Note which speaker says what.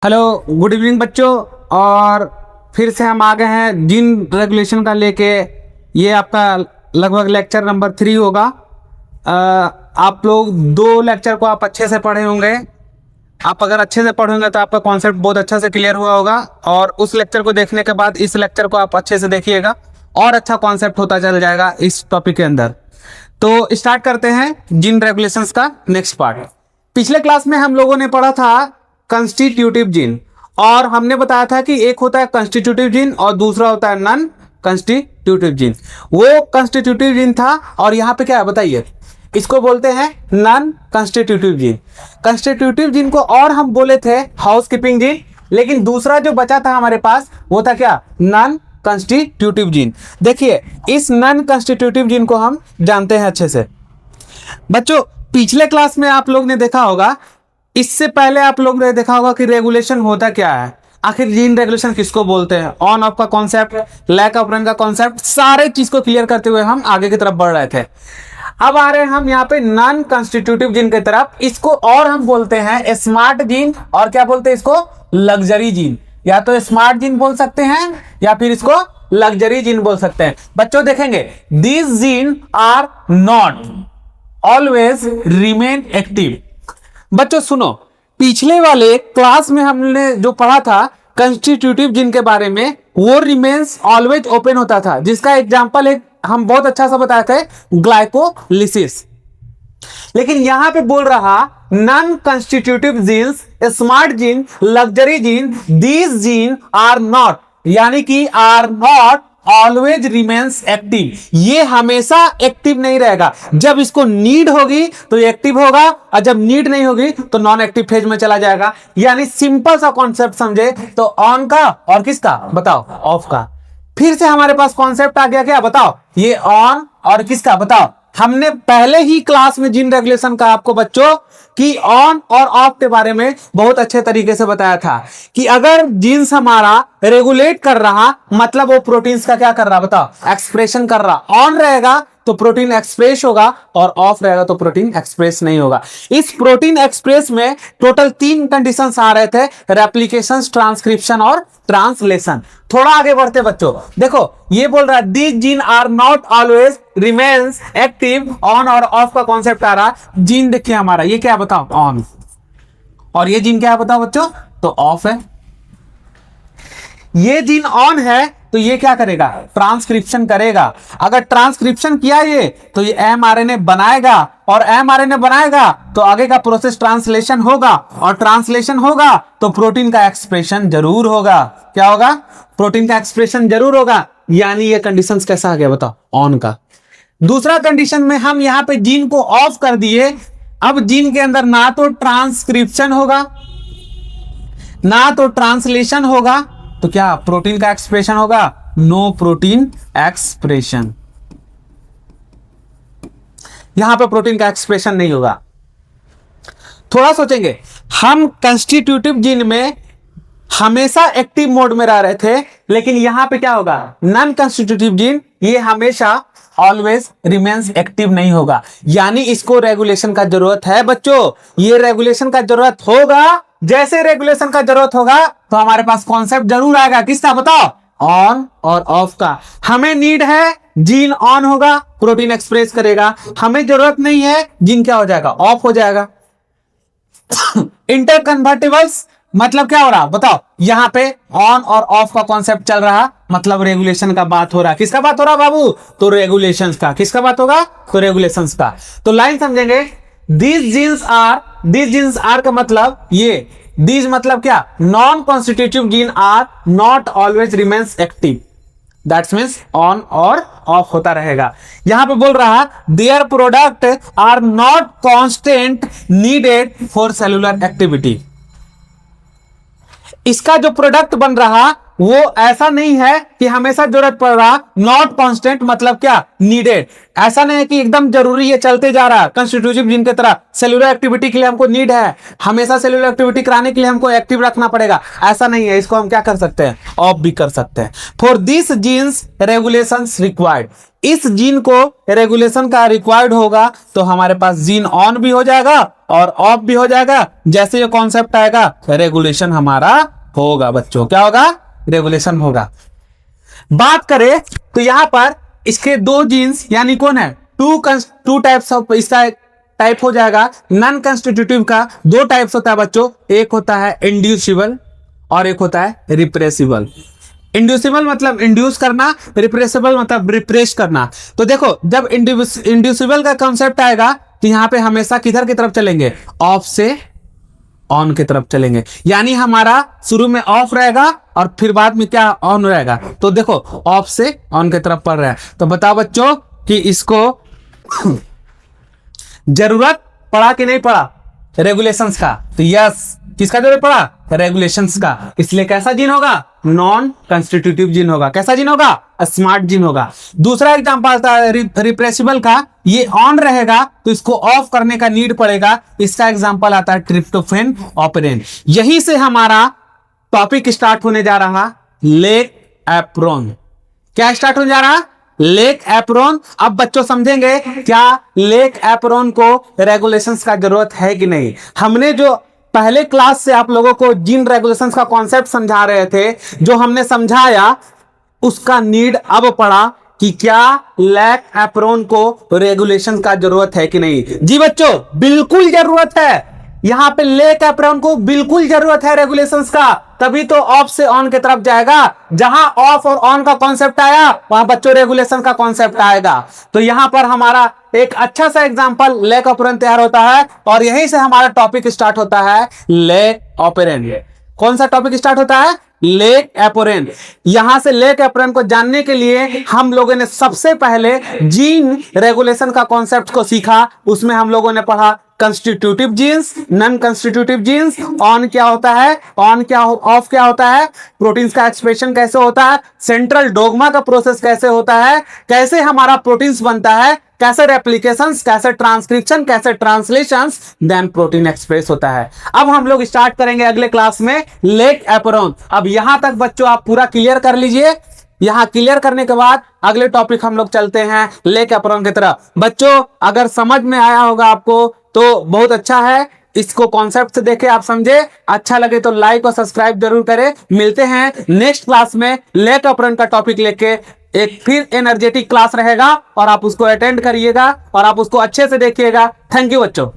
Speaker 1: Hello, good evening बच्चों। और फिर से हम आ गए हैं जीन रेगुलेशन का लेके। ये आपका लगभग लेक्चर नंबर 3 होगा। आप लोग 2 लेक्चर को आप अच्छे से पढ़े होंगे। आप अगर अच्छे से पढ़ेंगे तो आपका कॉन्सेप्ट बहुत अच्छा से क्लियर हुआ होगा, और उस लेक्चर को देखने के बाद इस लेक्चर को आप अच्छे से देखिएगा और अच्छा कॉन्सेप्ट होता चल जाएगा इस टॉपिक के अंदर। तो स्टार्ट करते हैं जीन रेगुलेशंस का नेक्स्ट पार्ट। पिछले क्लास में हम लोगों ने पढ़ा था कंस्टिट्यूटिव जीन, और हमने बताया था कि एक होता है कंस्टिट्यूटिव जीन और दूसरा होता है नॉन कंस्टिट्यूटिव जीन। वो कंस्टिट्यूटिव जीन था, और यहाँ पे क्या है बताइए, इसको बोलते हैं non constitutive gene. Constitutive gene को और हम बोले थे हाउसकीपिंग जीन, लेकिन दूसरा जो बचा था हमारे पास वो था क्या, नॉन कंस्टिट्यूटिव जीन। देखिए, इस नॉन कंस्टिट्यूटिव जीन को हम जानते हैं अच्छे से। बच्चों, पिछले क्लास में आप लोग ने देखा होगा, इससे पहले आप लोग ने देखा होगा कि रेगुलेशन होता क्या है। आखिर जीन रेगुलेशन किसको बोलते हैं, ऑन ऑफ का कॉन्सेप्ट, लैक ऑफ रन का कॉन्सेप्ट, सारे चीज को क्लियर करते हुए हम आगे की तरफ बढ़ रहे थे। अब आ रहे हैं हम यहाँ पे नॉन कंस्टिट्यूटिव जीन की तरफ। इसको और हम बोलते हैं स्मार्ट जीन, और क्या बोलते हैं इसको, लग्जरी जीन। या तो स्मार्ट जीन बोल सकते हैं या फिर इसको लग्जरी जीन बोल सकते हैं। बच्चों देखेंगे, this gene are not always remain active. बच्चों सुनो, पिछले वाले क्लास में हमने जो पढ़ा था कंस्टिट्यूटिव जीन के बारे में, वो रिमेन्स ऑलवेज ओपन होता था, जिसका एग्जांपल एक हम बहुत अच्छा सा बताए थे, ग्लाइकोलिसिस। लेकिन यहां पे बोल रहा non constitutive genes, smart gene, luxury gene, these gene are not, यानी कि are not always remains active. ये हमेशा एक्टिव नहीं रहेगा। जब इसको नीड होगी तो ये एक्टिव होगा, और जब नीड नहीं होगी तो नॉन एक्टिव फेज में चला जाएगा। यानी सिंपल सा कॉन्सेप्ट समझे तो ऑन का और किसका बताओ, ऑफ का। फिर से हमारे पास कॉन्सेप्ट आ गया, क्या बताओ, ये ऑन और किसका बताओ। हमने पहले ही क्लास में जीन रेगुलेशन का आपको बच्चों कि ऑन और ऑफ के बारे में बहुत अच्छे तरीके से बताया था कि अगर जीन्स हमारा रेगुलेट कर रहा, मतलब वो प्रोटीन्स का क्या कर रहा बताओ, एक्सप्रेशन कर रहा। ऑन रहेगा तो प्रोटीन एक्सप्रेस होगा, और ऑफ रहेगा तो प्रोटीन एक्सप्रेस नहीं होगा। इस प्रोटीन एक्सप्रेस में टोटल 3 कंडीशंस आ रहे थे, रेप्लिकेशन, ट्रांसक्रिप्शन और ट्रांसलेशन। थोड़ा आगे बढ़ते बच्चों, देखो ये बोल रहा है these gene are not always remains active. On और ऑफ का कॉन्सेप्ट आ रहा। जीन देखिए हमारा ये क्या बताओ, ऑन, और ये जीन क्या बताओ बच्चों, तो ऑफ है। ये जीन ऑन है तो ये क्या करेगा, ट्रांसक्रिप्शन करेगा। अगर ट्रांसक्रिप्शन किया ये तो ये एमआरएनए बनाएगा, और एमआरएनए बनाएगा तो आगे का प्रोसेस ट्रांसलेशन होगा, और ट्रांसलेशन होगा तो प्रोटीन का एक्सप्रेशन जरूर होगा। क्या होगा, प्रोटीन का एक्सप्रेशन जरूर होगा। यानी ये कंडीशंस कैसा आ गया बताओ, ऑन का। दूसरा कंडीशन में हम यहां पे जीन को ऑफ कर दिए। अब जीन के अंदर ना तो ट्रांसक्रिप्शन होगा ना तो ट्रांसलेशन होगा, तो क्या प्रोटीन का एक्सप्रेशन होगा, नो प्रोटीन एक्सप्रेशन। यहां पे प्रोटीन का एक्सप्रेशन नहीं होगा। थोड़ा सोचेंगे, हम कंस्टिट्यूटिव जीन में हमेशा एक्टिव मोड में रह रहे थे, लेकिन यहां पे क्या होगा, नॉन कंस्टिट्यूटिव जीन ये हमेशा ऑलवेज रिमेन्स एक्टिव नहीं होगा। यानी इसको रेगुलेशन का जरूरत है बच्चों। ये रेगुलेशन का जरूरत होगा। जैसे रेगुलेशन का जरूरत होगा तो हमारे पास कॉन्सेप्ट जरूर आएगा, किसका बताओ, ऑन और ऑफ का। हमें नीड है, जीन ऑन होगा, प्रोटीन एक्सप्रेस करेगा। हमें जरूरत नहीं है, जीन क्या हो जाएगा, ऑफ हो जाएगा। इंटरकन्वर्टिबल्स मतलब क्या हो रहा बताओ, यहां पे ऑन और ऑफ का कॉन्सेप्ट चल रहा, मतलब रेगुलेशन का बात हो रहा। किसका बात हो रहा बाबू, तो रेगुलेशंस का। किसका बात होगा, तो रेगुलेशंस का। तो लाइन समझेंगे, दिस जीन्स आर का मतलब ये, दीज मतलब क्या, non constitutive gene are not always remains active. That's means on और ऑफ होता रहेगा। यहां पे बोल रहा their product are not constant needed for cellular activity. इसका जो प्रोडक्ट बन रहा वो ऐसा नहीं है कि हमेशा जरूरत पड़ रहा, नॉट कांस्टेंट मतलब क्या, नीडेड। ऐसा नहीं है कि एकदम जरूरी है, चलते जा रहा कंस्टिट्यूटिव जीन की तरह, सेलुलर एक्टिविटी के लिए हमको नीड है, हमेशा सेलुलर एक्टिविटी कराने के लिए हमको एक्टिव रखना पड़ेगा, ऐसा नहीं है। इसको हम क्या कर सकते हैं, ऑफ भी कर सकते हैं। For this genes regulations required, इस जीन को रेगुलेशन का रिक्वायर्ड होगा तो हमारे पास जीन ऑन भी हो जाएगा और ऑफ भी हो जाएगा। जैसे ये कॉन्सेप्ट आएगा रेगुलेशन हमारा होगा बच्चों, क्या होगा, रेगुलेशन होगा। बात करें तो यहां पर इसके दो जीन्स यानी कौन है, टू टाइप्स ऑफ, इसका टाइप हो जाएगा नॉन कंस्टिट्यूटिव का। दो टाइप्स होता है बच्चों, एक होता है इंड्यूसिबल और एक होता है रिप्रेसिबल। इंड्यूसिबल मतलब इंड्यूस करना, रिप्रेसिबल मतलब रिप्रेस करना। तो देखो जब इंड्यूसिबल का कॉन्सेप्ट आएगा तो यहां पे हमेशा किधर की तरफ चलेंगे, ऑफ से ऑन की तरफ चलेंगे। यानी हमारा शुरू में ऑफ रहेगा और फिर बाद में क्या, ऑन रहेगा। तो देखो ऑफ से ऑन की तरफ पड़ रहा है। तो बताओ बच्चों कि इसको जरूरत पड़ा कि नहीं पड़ा रेगुलेशंस का, तो यस, किसका जरूरत पड़ा, रेगुलेशंस का। इसलिए कैसा जीन होगा, नॉन कंस्टिट्यूटिव जीन होगा। कैसा जीन होगा, स्मार्ट जीन होगा। दूसरा एग्जांपल आता है रिप्रेसिबल का, ये ऑन रहेगा तो इसको ऑफ करने का नीड पड़ेगा। इसका एग्जांपल आता है ट्रिप्टोफैन ऑपरेंट। यहीं से हमारा टॉपिक स्टार्ट होने जा रहा, लेक एप्रोन। क्या स्टार्ट होने जा रहा, लेक एप्रोन। अब बच्चों समझेंगे क्या लेक एप्रोन को रेगुलेशंस का जरूरत है कि नहीं। हमने जो पहले क्लास से आप लोगों को जीन रेगुलेशंस का कॉन्सेप्ट समझा रहे थे, जो हमने समझाया उसका नीड अब पड़ा कि क्या लेक एप्रोन को रेगुलेशन का जरूरत है कि नहीं। जी बच्चों बिल्कुल जरूरत है, यहां पे लेक एप्रोन को बिल्कुल जरूरत है रेगुलेशंस का, तभी तो ऑफ से ऑन की तरफ जाएगा। जहां ऑफ और ऑन का कॉन्सेप्ट आया वहां बच्चों रेगुलेशन का कॉन्सेप्ट आएगा। तो यहां पर हमारा एक अच्छा सा एग्जांपल लेक ऑपरेंट तैयार होता है और यहीं से हमारा टॉपिक स्टार्ट होता है, लेक ऑपरेंट। कौन सा टॉपिक स्टार्ट होता है, लेक एपोरेंट। यहां से लेक एपोरेंट को जानने के लिए हम लोगों ने सबसे पहले जीन रेगुलेशन का कॉन्सेप्ट को सीखा। उसमें हम लोगों ने पढ़ा constitutive genes, non constitutive genes, on क्या होता है, ऑन क्या, ऑफ क्या होता है, प्रोटीन्स का एक्सप्रेशन कैसे होता है, सेंट्रल डोग्मा का प्रोसेस कैसे होता है, कैसे हमारा प्रोटीन्स बनता है, कैसे रेप्लिकेशंस, कैसे ट्रांसक्रिप्शन, कैसे ट्रांसलेशंस, देन प्रोटीन एक्सप्रेस होता है। अब हम लोग स्टार्ट करेंगे अगले क्लास में लेक एपोरेंट। अब यहां तक बच्चों आप पूरा क्लियर कर लीजिए। यहां क्लियर करने के बाद अगले टॉपिक हम लोग चलते हैं लेक एपोरेंट की तरफ। बच्चों अगर समझ में आया होगा आपको तो बहुत अच्छा है, इसको कॉन्सेप्ट से देखे, आप समझे, अच्छा लगे तो लाइक और सब्सक्राइब जरूर करें। मिलते हैं नेक्स्ट क्लास में लेक एपोरेंट का टॉपिक लेके। एक फिर एनर्जेटिक क्लास रहेगा और आप उसको अटेंड करिएगा और आप उसको अच्छे से देखिएगा। थैंक यू बच्चों।